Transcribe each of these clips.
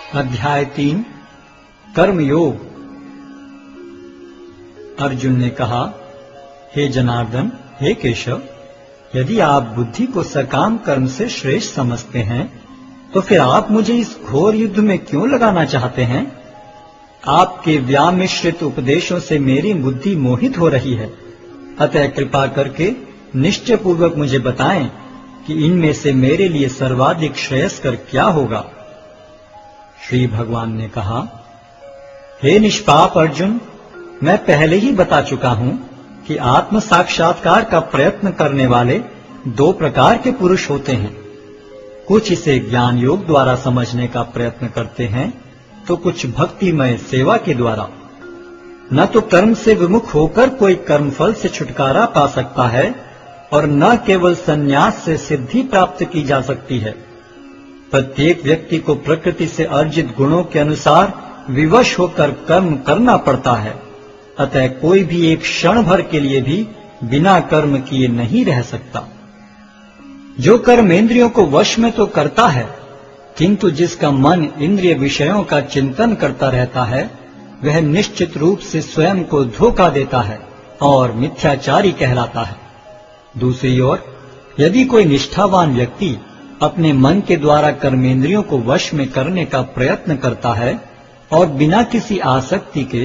अध्याय 3 कर्मयोग। अर्जुन ने कहा, हे जनार्दन, हे केशव, यदि आप बुद्धि को सकाम कर्म से श्रेष्ठ समझते हैं तो फिर आप मुझे इस घोर युद्ध में क्यों लगाना चाहते हैं? आपके व्यामिश्रित उपदेशों से मेरी बुद्धि मोहित हो रही है, अतः कृपा करके निश्चय पूर्वक मुझे बताएं कि इनमें से मेरे लिए सर्वाधिक श्रेयस्कर क्या होगा। श्री भगवान ने कहा, हे निष्पाप अर्जुन, मैं पहले ही बता चुका हूं कि आत्म साक्षात्कार का प्रयत्न करने वाले दो प्रकार के पुरुष होते हैं। कुछ इसे ज्ञान योग द्वारा समझने का प्रयत्न करते हैं तो कुछ भक्तिमय सेवा के द्वारा। न तो कर्म से विमुख होकर कोई कर्मफल से छुटकारा पा सकता है और न केवल संन्यास से सिद्धि प्राप्त की जा सकती है। प्रत्येक व्यक्ति को प्रकृति से अर्जित गुणों के अनुसार विवश होकर कर्म करना पड़ता है, अतः कोई भी एक क्षण भर के लिए भी बिना कर्म किए नहीं रह सकता। जो कर्म इंद्रियों को वश में तो करता है, किंतु जिसका मन इंद्रिय विषयों का चिंतन करता रहता है, वह निश्चित रूप से स्वयं को धोखा देता है और मिथ्याचारी कहलाता है। दूसरी ओर, यदि कोई निष्ठावान व्यक्ति अपने मन के द्वारा कर्मेंद्रियों को वश में करने का प्रयत्न करता है और बिना किसी आसक्ति के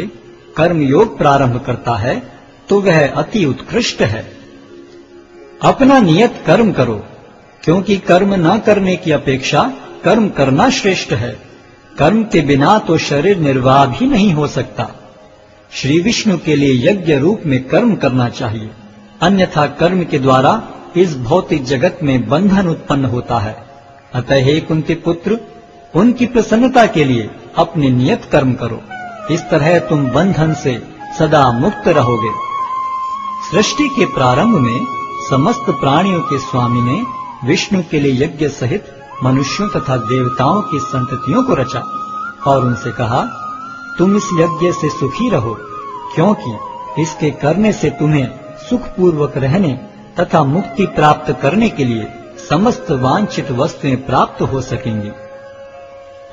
कर्मयोग प्रारंभ करता है, तो वह अति उत्कृष्ट है। अपना नियत कर्म करो, क्योंकि कर्म न करने की अपेक्षा कर्म करना श्रेष्ठ है। कर्म के बिना तो शरीर निर्वाह भी नहीं हो सकता। श्री विष्णु के लिए यज्ञ रूप में कर्म करना चाहिए, अन्यथा कर्म के द्वारा इस भौतिक जगत में बंधन उत्पन्न होता है। अतः हे कुंती पुत्र, उनकी प्रसन्नता के लिए अपने नियत कर्म करो। इस तरह तुम बंधन से सदा मुक्त रहोगे। सृष्टि के प्रारंभ में समस्त प्राणियों के स्वामी ने विष्णु के लिए यज्ञ सहित मनुष्यों तथा देवताओं की संततियों को रचा और उनसे कहा, तुम इस यज्ञ से सुखी रहो, क्योंकि इसके करने से तुम्हें सुखपूर्वक रहने तथा मुक्ति प्राप्त करने के लिए समस्त वांछित वस्तुएं प्राप्त हो सकेंगी।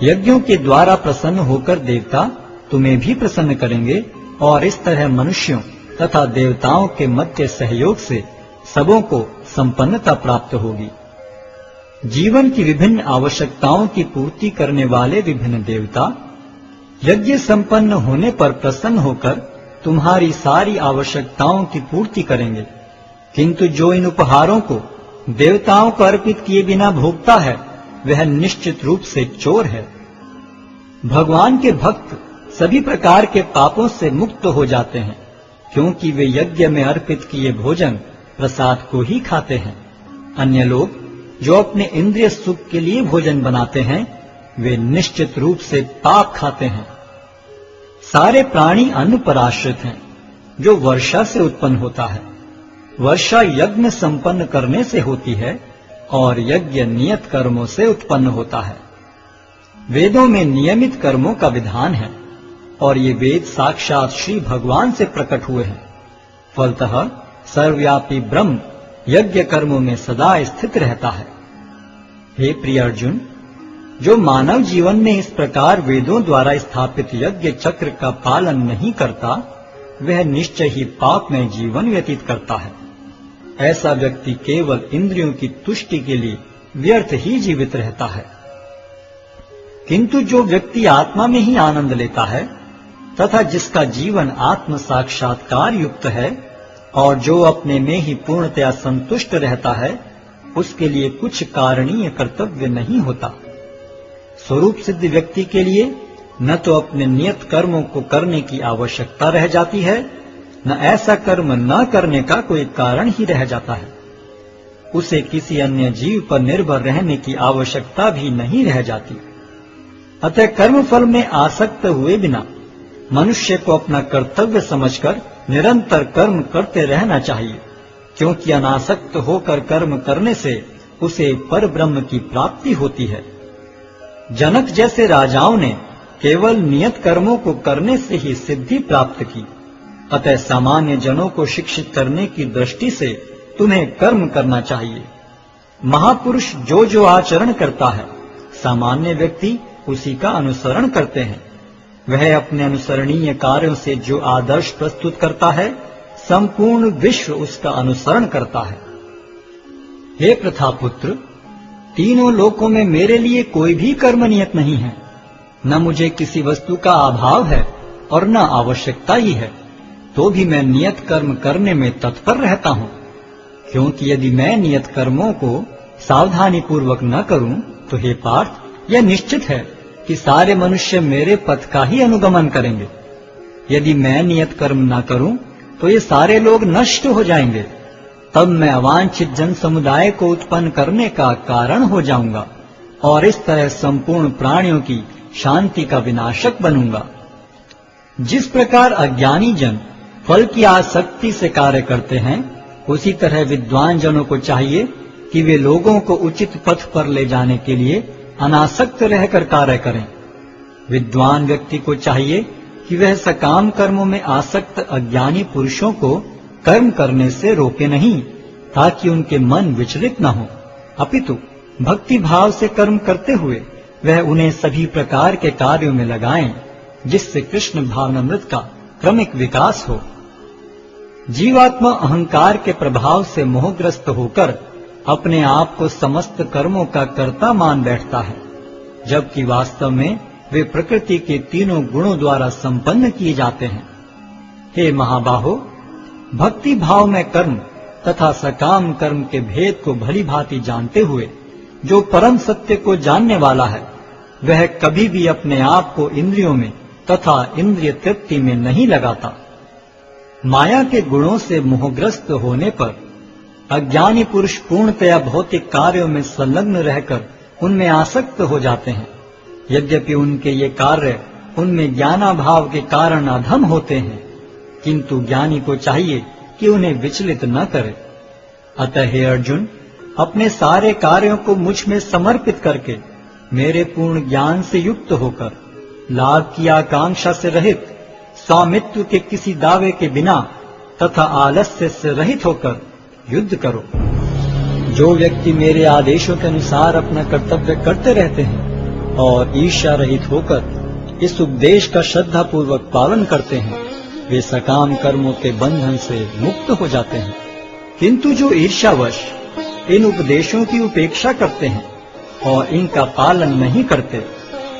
यज्ञों के द्वारा प्रसन्न होकर देवता तुम्हें भी प्रसन्न करेंगे और इस तरह मनुष्यों तथा देवताओं के मध्य सहयोग से सबों को संपन्नता प्राप्त होगी। जीवन की विभिन्न आवश्यकताओं की पूर्ति करने वाले विभिन्न देवता यज्ञ संपन्न होने पर प्रसन्न होकर तुम्हारी सारी आवश्यकताओं की पूर्ति करेंगे, किंतु जो इन उपहारों को देवताओं को अर्पित किए बिना भोगता है, वह निश्चित रूप से चोर है। भगवान के भक्त सभी प्रकार के पापों से मुक्त हो जाते हैं, क्योंकि वे यज्ञ में अर्पित किए भोजन प्रसाद को ही खाते हैं। अन्य लोग जो अपने इंद्रिय सुख के लिए भोजन बनाते हैं, वे निश्चित रूप से पाप खाते हैं। सारे प्राणी अन्न पर आश्रित हैं, जो वर्षा से उत्पन्न होता है। वर्षा यज्ञ संपन्न करने से होती है और यज्ञ नियत कर्मों से उत्पन्न होता है। वेदों में नियमित कर्मों का विधान है और ये वेद साक्षात श्री भगवान से प्रकट हुए हैं। फलतः सर्वव्यापी ब्रह्म यज्ञ कर्मों में सदा स्थित रहता है। हे प्रिय अर्जुन, जो मानव जीवन में इस प्रकार वेदों द्वारा स्थापित यज्ञ चक्र का पालन नहीं करता, वह निश्चय ही पाप में जीवन व्यतीत करता है। ऐसा व्यक्ति केवल इंद्रियों की तुष्टि के लिए व्यर्थ ही जीवित रहता है। किंतु जो व्यक्ति आत्मा में ही आनंद लेता है तथा जिसका जीवन आत्म साक्षात्कार युक्त है और जो अपने में ही पूर्णतया संतुष्ट रहता है, उसके लिए कुछ कारणीय कर्तव्य नहीं होता। स्वरूप सिद्ध व्यक्ति के लिए न तो अपने नियत कर्मों को करने की आवश्यकता रह जाती है, न ऐसा कर्म न करने का कोई कारण ही रह जाता है। उसे किसी अन्य जीव पर निर्भर रहने की आवश्यकता भी नहीं रह जाती। अतः कर्म फल में आसक्त हुए बिना मनुष्य को अपना कर्तव्य समझकर निरंतर कर्म करते रहना चाहिए, क्योंकि अनासक्त होकर कर्म करने से उसे पर ब्रह्म की प्राप्ति होती है। जनक जैसे राजाओं ने केवल नियत कर्मों को करने से ही सिद्धि प्राप्त की। अतः सामान्य जनों को शिक्षित करने की दृष्टि से तुम्हें कर्म करना चाहिए। महापुरुष जो जो आचरण करता है, सामान्य व्यक्ति उसी का अनुसरण करते हैं। वह अपने अनुसरणीय कार्यों से जो आदर्श प्रस्तुत करता है, संपूर्ण विश्व उसका अनुसरण करता है। हे प्रथापुत्र, तीनों लोकों में मेरे लिए कोई भी कर्म नियत नहीं है। न मुझे किसी वस्तु का अभाव है और न आवश्यकता ही है, तो भी मैं नियत कर्म करने में तत्पर रहता हूँ। क्योंकि यदि मैं नियत कर्मों को सावधानी पूर्वक न करूं, तो हे पार्थ, यह निश्चित है कि सारे मनुष्य मेरे पथ का ही अनुगमन करेंगे। यदि मैं नियत कर्म न करूं, तो ये सारे लोग नष्ट हो जाएंगे। तब मैं अवांछित जन समुदाय को उत्पन्न करने का कारण हो जाऊंगा और इस तरह संपूर्ण प्राणियों की शांति का विनाशक बनूंगा। जिस प्रकार अज्ञानी जन फल की आसक्ति से कार्य करते हैं, उसी तरह विद्वान जनों को चाहिए कि वे लोगों को उचित पथ पर ले जाने के लिए अनासक्त रहकर कार्य करें। विद्वान व्यक्ति को चाहिए कि वह सकाम कर्मों में आसक्त अज्ञानी पुरुषों को कर्म करने से रोके नहीं, ताकि उनके मन विचलित न हो, अपितु भक्ति भाव से कर्म करते हुए वह उन्हें सभी प्रकार के कार्यों में लगाएं, जिससे कृष्ण भावनामृत का क्रमिक विकास हो। जीवात्मा अहंकार के प्रभाव से मोहग्रस्त होकर अपने आप को समस्त कर्मों का कर्ता मान बैठता है, जबकि वास्तव में वे प्रकृति के तीनों गुणों द्वारा संपन्न किए जाते हैं। हे महाबाहो, भक्ति भाव में कर्म तथा सकाम कर्म के भेद को भली भांति जानते हुए जो परम सत्य को जानने वाला है, वह कभी भी अपने आप को इंद्रियों में तथा इंद्रिय तृप्ति में नहीं लगाता। माया के गुणों से मोहग्रस्त होने पर अज्ञानी पुरुष पूर्णतया भौतिक कार्यों में संलग्न रहकर उनमें आसक्त हो जाते हैं। यद्यपि उनके ये कार्य उनमें ज्ञानाभाव के कारण अधम होते हैं, किंतु ज्ञानी को चाहिए कि उन्हें विचलित न करे। अतः हे अर्जुन, अपने सारे कार्यों को मुझ में समर्पित करके मेरे पूर्ण ज्ञान से युक्त होकर लाभ की आकांक्षा से रहित, स्वामित्व के किसी दावे के बिना तथा आलस्य से रहित होकर युद्ध करो। जो व्यक्ति मेरे आदेशों के अनुसार अपना कर्तव्य करते रहते हैं और ईर्ष्या रहित होकर इस उपदेश का श्रद्धा पूर्वक पालन करते हैं, वे सकाम कर्मों के बंधन से मुक्त हो जाते हैं। किंतु जो ईर्ष्यावश इन उपदेशों की उपेक्षा करते हैं और इनका पालन नहीं करते,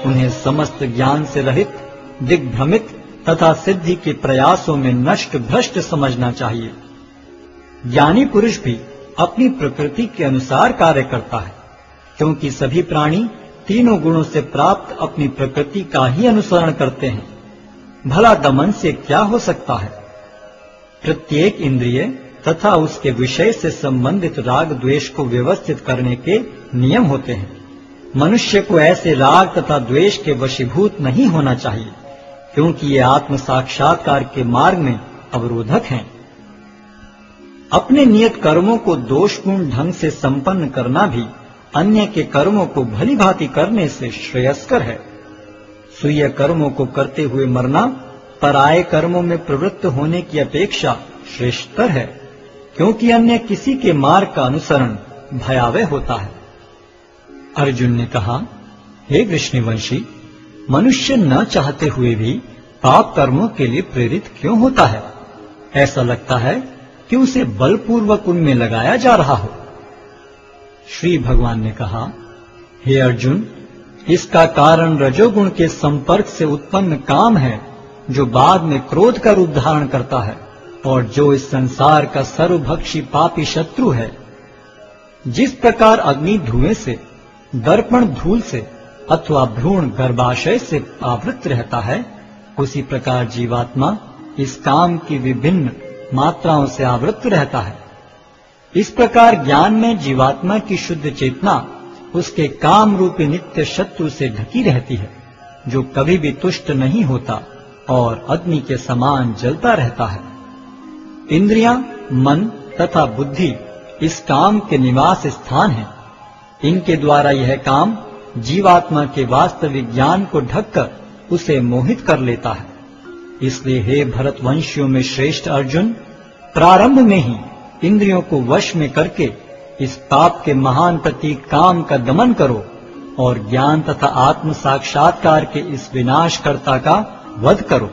उन्हें समस्त ज्ञान से रहित, दिग्भ्रमित तथा सिद्धि के प्रयासों में नष्ट भ्रष्ट समझना चाहिए। ज्ञानी पुरुष भी अपनी प्रकृति के अनुसार कार्य करता है, क्योंकि सभी प्राणी तीनों गुणों से प्राप्त अपनी प्रकृति का ही अनुसरण करते हैं। भला दमन से क्या हो सकता है? प्रत्येक इंद्रिय तथा उसके विषय से संबंधित राग द्वेष को व्यवस्थित करने के नियम होते हैं। मनुष्य को ऐसे राग तथा द्वेष के वशीभूत नहीं होना चाहिए, क्योंकि ये आत्म साक्षात्कार के मार्ग में अवरोधक हैं। अपने नियत कर्मों को दोषपूर्ण ढंग से संपन्न करना भी अन्य के कर्मों को भली भांति करने से श्रेयस्कर है। स्वीय कर्मों को करते हुए मरना पराये कर्मों में प्रवृत्त होने की अपेक्षा श्रेष्ठतर है, क्योंकि अन्य किसी के मार्ग का अनुसरण भयावह होता है। अर्जुन ने कहा, हे वृष्णिवंशी, मनुष्य न चाहते हुए भी पाप कर्मों के लिए प्रेरित क्यों होता है? ऐसा लगता है कि उसे बलपूर्वक उनमें लगाया जा रहा हो। श्री भगवान ने कहा, हे अर्जुन, इसका कारण रजोगुण के संपर्क से उत्पन्न काम है, जो बाद में क्रोध का रूप धारण करता है और जो इस संसार का सर्वभक्षी पापी शत्रु है। जिस प्रकार अग्नि धुएं से, दर्पण धूल से अथवा भ्रूण गर्भाशय से आवृत रहता है, उसी प्रकार जीवात्मा इस काम की विभिन्न मात्राओं से आवृत रहता है। इस प्रकार ज्ञान में जीवात्मा की शुद्ध चेतना उसके काम रूपी नित्य शत्रु से ढकी रहती है, जो कभी भी तुष्ट नहीं होता और अग्नि के समान जलता रहता है। इंद्रियां, मन तथा बुद्धि इस काम के निवास स्थान हैं। इनके द्वारा यह काम जीवात्मा के वास्तविक ज्ञान को ढककर उसे मोहित कर लेता है। इसलिए हे भरतवंशियों में श्रेष्ठ अर्जुन, प्रारंभ में ही इंद्रियों को वश में करके इस पाप के महान प्रतीक काम का दमन करो और ज्ञान तथा आत्म साक्षात्कार के इस विनाशकर्ता का वध करो।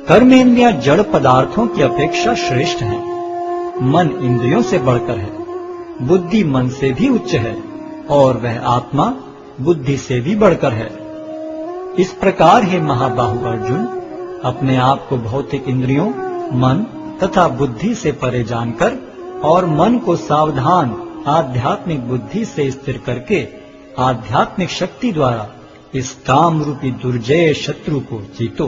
कर्मेंद्रियां जड़ पदार्थों की अपेक्षा श्रेष्ठ हैं। मन इंद्रियों से बढ़कर है, बुद्धि मन से भी उच्च है, और वह आत्मा बुद्धि से भी बढ़कर है। इस प्रकार हे महाबाहु अर्जुन, अपने आप को भौतिक इंद्रियों, मन तथा बुद्धि से परे जानकर और मन को सावधान आध्यात्मिक बुद्धि से स्थिर करके आध्यात्मिक शक्ति द्वारा इस काम रूपी दुर्जय शत्रु को जीतो।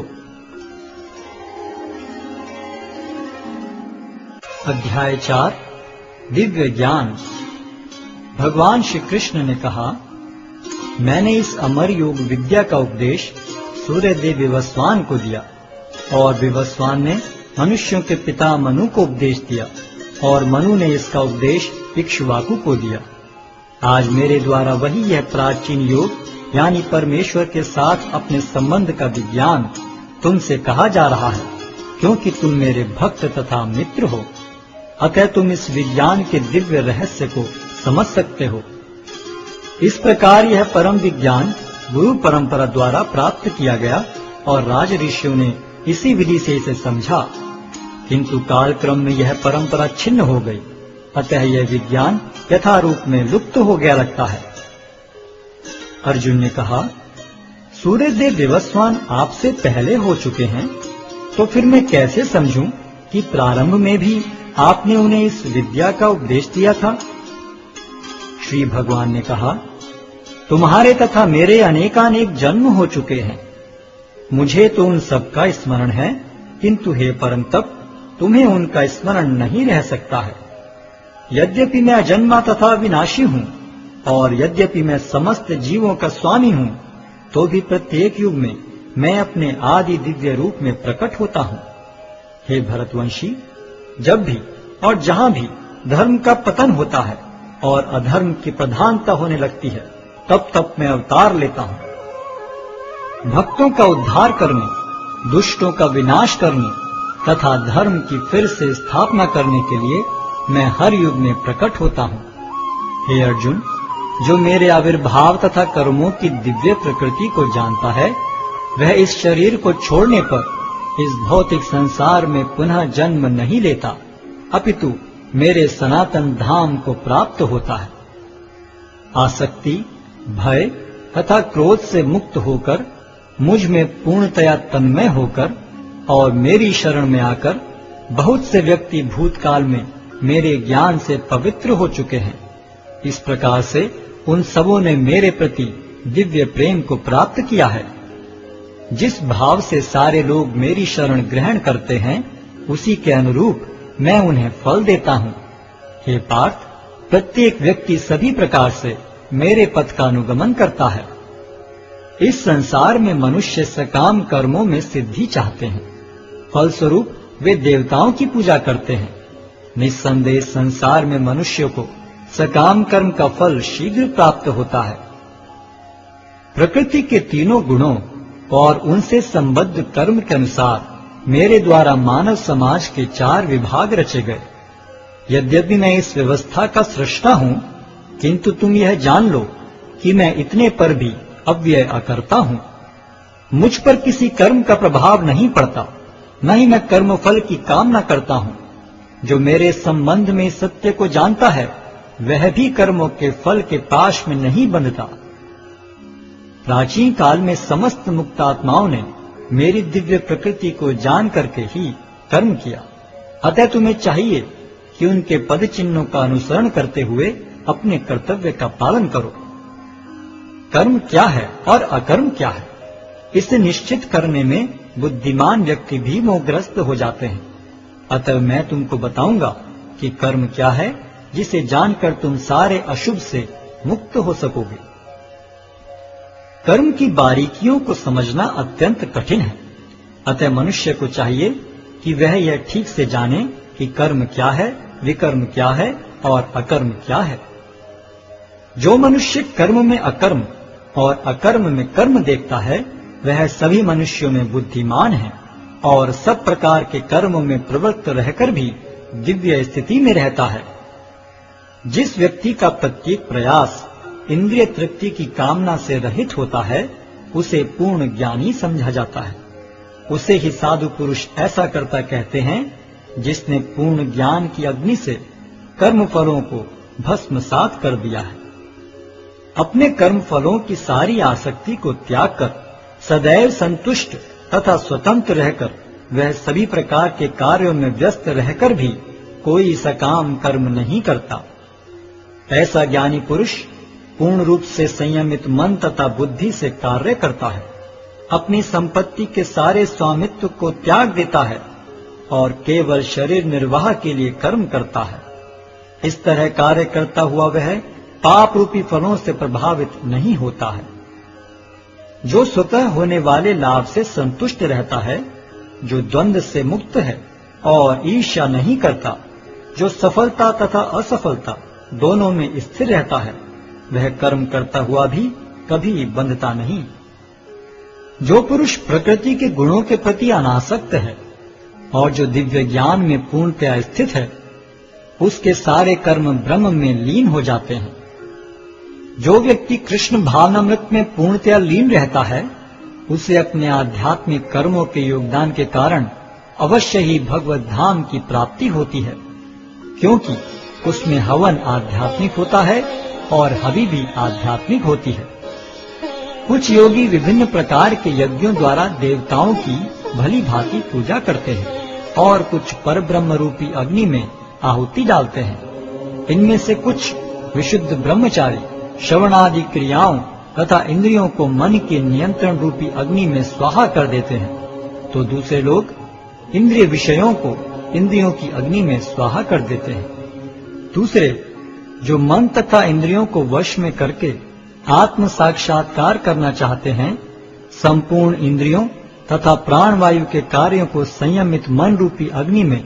अध्याय 4 दिव्य ज्ञान। भगवान श्री कृष्ण ने कहा, मैंने इस अमर योग विद्या का उपदेश सूर्यदेव विवस्वान को दिया, और विवस्वान ने मनुष्यों के पिता मनु को उपदेश दिया, और मनु ने इसका उपदेश इक्ष्वाकु को दिया। आज मेरे द्वारा वही यह प्राचीन योग यानी परमेश्वर के साथ अपने संबंध का विज्ञान तुमसे कहा जा रहा है, क्योंकि तुम मेरे भक्त तथा मित्र हो। अतः तुम इस विज्ञान के दिव्य रहस्य को समझ सकते हो। इस प्रकार यह परम विज्ञान गुरु परंपरा द्वारा प्राप्त किया गया, और राज ऋषियों ने इसी विधि से इसे समझा, किंतु कालक्रम में यह परंपरा छिन्न हो गई। अतः यह विज्ञान यथारूप में लुप्त हो गया लगता है। अर्जुन ने कहा, सूर्यदेव विवस्वान आपसे पहले हो चुके हैं, तो फिर मैं कैसे समझूं कि प्रारंभ में भी आपने उन्हें इस विद्या का उपदेश दिया था? श्री भगवान ने कहा, तुम्हारे तथा मेरे अनेकानेक जन्म हो चुके हैं। मुझे तो उन सब का स्मरण है, किंतु हे परम तप, तुम्हें उनका स्मरण नहीं रह सकता है। यद्यपि मैं अजन्मा तथा विनाशी हूँ, और यद्यपि मैं समस्त जीवों का स्वामी हूँ, तो भी प्रत्येक युग में मैं अपने आदि दिव्य रूप में प्रकट होता हूँ। हे भरतवंशी, जब भी और जहाँ भी धर्म का पतन होता है और अधर्म की प्रधानता होने लगती है, तब तब मैं अवतार लेता हूँ। भक्तों का उद्धार करने, दुष्टों का विनाश करने तथा धर्म की फिर से स्थापना करने के लिए मैं हर युग में प्रकट होता हूँ। हे अर्जुन, जो मेरे आविर्भाव तथा कर्मों की दिव्य प्रकृति को जानता है, वह इस शरीर को छोड़ने पर इस भौतिक संसार में पुनः जन्म नहीं लेता, अपितु मेरे सनातन धाम को प्राप्त होता है। आसक्ति, भय तथा क्रोध से मुक्त होकर मुझ में पूर्णतया तन्मय होकर और मेरी शरण में आकर बहुत से व्यक्ति भूतकाल में मेरे ज्ञान से पवित्र हो चुके हैं। इस प्रकार से उन सबों ने मेरे प्रति दिव्य प्रेम को प्राप्त किया है। जिस भाव से सारे लोग मेरी शरण ग्रहण करते हैं, उसी के अनुरूप मैं उन्हें फल देता हूँ। हे पार्थ, प्रत्येक व्यक्ति सभी प्रकार से मेरे पथ का अनुगमन करता है। इस संसार में मनुष्य सकाम कर्मों में सिद्धि चाहते हैं, फलस्वरूप वे देवताओं की पूजा करते हैं। निस्संदेह संसार में मनुष्य को सकाम कर्म का फल शीघ्र प्राप्त होता है। प्रकृति के तीनों गुणों और उनसे संबद्ध कर्म के अनुसार मेरे द्वारा मानव समाज के 4 विभाग रचे गए। यद्यपि मैं इस व्यवस्था का सृष्टा हूँ, किंतु तुम यह जान लो कि मैं इतने पर भी अव्यय अकर्ता हूँ। मुझ पर किसी कर्म का प्रभाव नहीं पड़ता, न ही मैं कर्म फल की कामना करता हूँ। जो मेरे संबंध में सत्य को जानता है, वह भी कर्मों के फल के पाश में नहीं बंधता। प्राचीन काल में समस्त मुक्त आत्माओं ने मेरी दिव्य प्रकृति को जान करके ही कर्म किया। अतः तुम्हें चाहिए कि उनके पद चिन्हों का अनुसरण करते हुए अपने कर्तव्य का पालन करो। कर्म क्या है और अकर्म क्या है, इसे निश्चित करने में बुद्धिमान व्यक्ति भी मोहग्रस्त हो जाते हैं। अतः मैं तुमको बताऊंगा कि कर्म क्या है, जिसे जानकर तुम सारे अशुभ से मुक्त हो सकोगे। कर्म की बारीकियों को समझना अत्यंत कठिन है। अतः मनुष्य को चाहिए कि वह यह ठीक से जाने कि कर्म क्या है, विकर्म क्या है और अकर्म क्या है। जो मनुष्य कर्म में अकर्म और अकर्म में कर्म देखता है, वह सभी मनुष्यों में बुद्धिमान है और सब प्रकार के कर्मों में प्रवृत्त रहकर भी दिव्य स्थिति में रहता है। जिस व्यक्ति का प्रत्येक प्रयास इंद्रिय तृप्ति की कामना से रहित होता है, उसे पूर्ण ज्ञानी समझा जाता है। उसे ही साधु पुरुष ऐसा करता कहते हैं जिसने पूर्ण ज्ञान की अग्नि से कर्म फलों को भस्मसात कर दिया है। अपने कर्म फलों की सारी आसक्ति को त्याग कर सदैव संतुष्ट तथा स्वतंत्र रहकर वह सभी प्रकार के कार्यों में व्यस्त रहकर भी कोई सकाम कर्म नहीं करता। ऐसा ज्ञानी पुरुष पूर्ण रूप से संयमित मन तथा बुद्धि से कार्य करता है, अपनी संपत्ति के सारे स्वामित्व को त्याग देता है और केवल शरीर निर्वाह के लिए कर्म करता है। इस तरह कार्य करता हुआ वह पाप रूपी फलों से प्रभावित नहीं होता है। जो स्वतः होने वाले लाभ से संतुष्ट रहता है, जो द्वंद्व से मुक्त है और ईर्ष्या नहीं करता, जो सफलता तथा असफलता दोनों में स्थिर रहता है, वह कर्म करता हुआ भी कभी बंधता नहीं। जो पुरुष प्रकृति के गुणों के प्रति अनासक्त है और जो दिव्य ज्ञान में पूर्णतया स्थित है, उसके सारे कर्म ब्रह्म में लीन हो जाते हैं। जो व्यक्ति कृष्ण भावनामृत में पूर्णतया लीन रहता है, उसे अपने आध्यात्मिक कर्मों के योगदान के कारण अवश्य ही भगवत धाम की प्राप्ति होती है, क्योंकि उसमें हवन आध्यात्मिक होता है और हवि भी आध्यात्मिक होती है। कुछ योगी विभिन्न प्रकार के यज्ञों द्वारा देवताओं की भली भांति पूजा करते हैं और कुछ परब्रह्म रूपी अग्नि में आहुति डालते हैं। इनमें से कुछ विशुद्ध ब्रह्मचारी श्रवणादि क्रियाओं तथा इंद्रियों को मन के नियंत्रण रूपी अग्नि में स्वाहा कर देते हैं, तो दूसरे लोग इंद्रिय विषयों को इंद्रियों की अग्नि में स्वाहा कर देते हैं। दूसरे जो मन तथा इंद्रियों को वश में करके आत्म साक्षात्कार करना चाहते हैं, संपूर्ण इंद्रियों तथा प्राण वायु के कार्यों को संयमित मन रूपी अग्नि में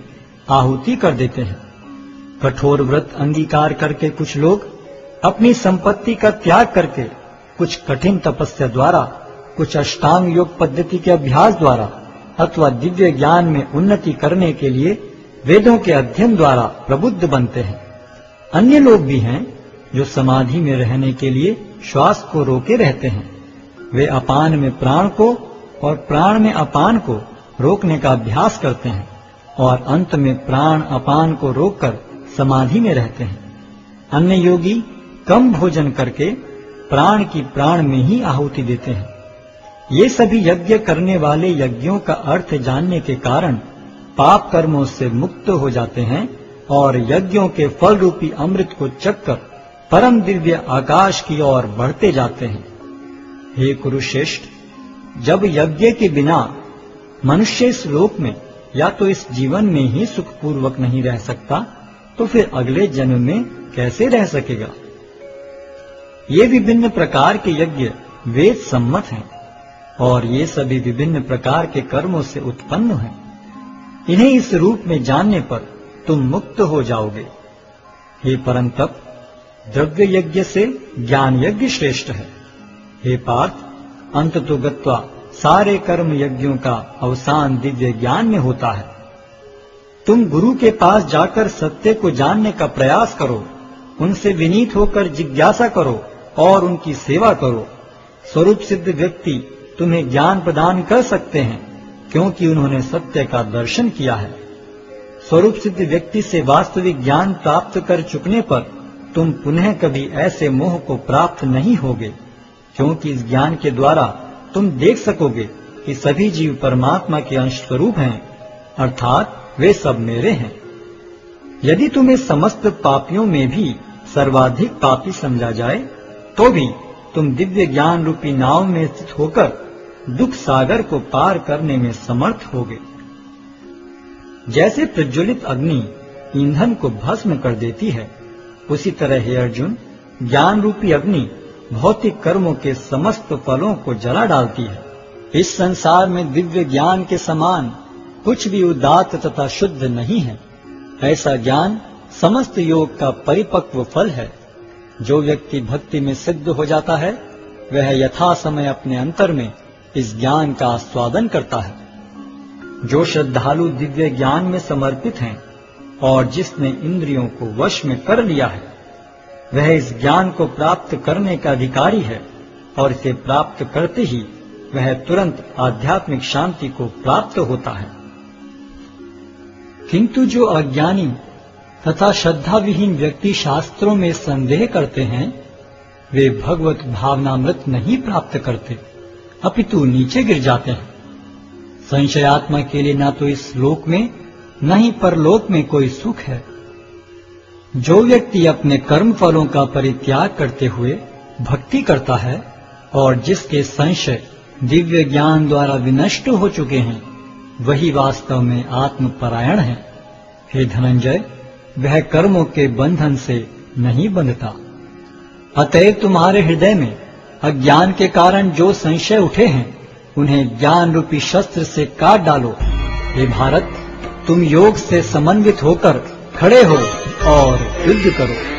आहुति कर देते हैं। कठोर व्रत अंगीकार करके कुछ लोग अपनी संपत्ति का त्याग करके कुछ कठिन तपस्या द्वारा, कुछ अष्टांग योग पद्धति के अभ्यास द्वारा अथवा दिव्य ज्ञान में उन्नति करने के लिए वेदों के अध्ययन द्वारा प्रबुद्ध बनते हैं। अन्य लोग भी हैं जो समाधि में रहने के लिए श्वास को रोके रहते हैं। वे अपान में प्राण को और प्राण में अपान को रोकने का अभ्यास करते हैं और अंत में प्राण अपान को रोककर समाधि में रहते हैं। अन्य योगी कम भोजन करके प्राण की प्राण में ही आहुति देते हैं। ये सभी यज्ञ करने वाले यज्ञों का अर्थ जानने के कारण पाप कर्मों से मुक्त हो जाते हैं और यज्ञों के फल रूपी अमृत को चखकर परम दिव्य आकाश की ओर बढ़ते जाते हैं। हे कुरुश्रेष्ठ, जब यज्ञ के बिना मनुष्य इस लोक में या तो इस जीवन में ही सुखपूर्वक नहीं रह सकता, तो फिर अगले जन्म में कैसे रह सकेगा? ये विभिन्न प्रकार के यज्ञ वेद सम्मत हैं और ये सभी विभिन्न प्रकार के कर्मों से उत्पन्न हैं। इन्हें इस रूप में जानने पर तुम मुक्त हो जाओगे। हे परम तप, द्रव्य यज्ञ से ज्ञान यज्ञ श्रेष्ठ है। हे पार्थ, अंततो गत्वा सारे कर्म यज्ञों का अवसान दिव्य ज्ञान में होता है। तुम गुरु के पास जाकर सत्य को जानने का प्रयास करो, उनसे विनीत होकर जिज्ञासा करो और उनकी सेवा करो। स्वरूप सिद्ध व्यक्ति तुम्हें ज्ञान प्रदान कर सकते हैं, क्योंकि उन्होंने सत्य का दर्शन किया है। स्वरूप सिद्ध व्यक्ति से वास्तविक ज्ञान प्राप्त कर चुकने पर तुम पुनः कभी ऐसे मोह को प्राप्त नहीं होगे, क्योंकि इस ज्ञान के द्वारा तुम देख सकोगे कि सभी जीव परमात्मा के अंश स्वरूप हैं, अर्थात वे सब मेरे हैं। यदि तुम्हें समस्त पापियों में भी सर्वाधिक पापी समझा जाए, तो भी तुम दिव्य ज्ञान रूपी नाव में स्थित होकर दुख सागर को पार करने में समर्थ होगे। जैसे प्रज्वलित अग्नि ईंधन को भस्म कर देती है, उसी तरह हे अर्जुन, ज्ञान रूपी अग्नि भौतिक कर्मों के समस्त फलों को जला डालती है। इस संसार में दिव्य ज्ञान के समान कुछ भी उदात्त तथा शुद्ध नहीं है। ऐसा ज्ञान समस्त योग का परिपक्व फल है। जो व्यक्ति भक्ति में सिद्ध हो जाता है, वह यथा समय अपने अंतर में इस ज्ञान का आस्वादन करता है। जो श्रद्धालु दिव्य ज्ञान में समर्पित हैं और जिसने इंद्रियों को वश में कर लिया है, वह इस ज्ञान को प्राप्त करने का अधिकारी है और इसे प्राप्त करते ही वह तुरंत आध्यात्मिक शांति को प्राप्त होता है। किंतु जो अज्ञानी तथा श्रद्धा विहीन व्यक्ति शास्त्रों में संदेह करते हैं, वे भगवत भावनामृत नहीं प्राप्त करते, अपितु नीचे गिर जाते हैं। संशयात्मा के लिए न तो इस लोक में न ही परलोक में कोई सुख है। जो व्यक्ति अपने कर्म फलों का परित्याग करते हुए भक्ति करता है और जिसके संशय दिव्य ज्ञान द्वारा विनष्ट हो चुके हैं, वही वास्तव में आत्मपरायण है। हे धनंजय, वह कर्मों के बंधन से नहीं बंधता। अतएव तुम्हारे हृदय में अज्ञान के कारण जो संशय उठे हैं, उन्हें ज्ञान रूपी शस्त्र से काट डालो। हे भारत, तुम योग से समन्वित होकर खड़े हो और युद्ध करो।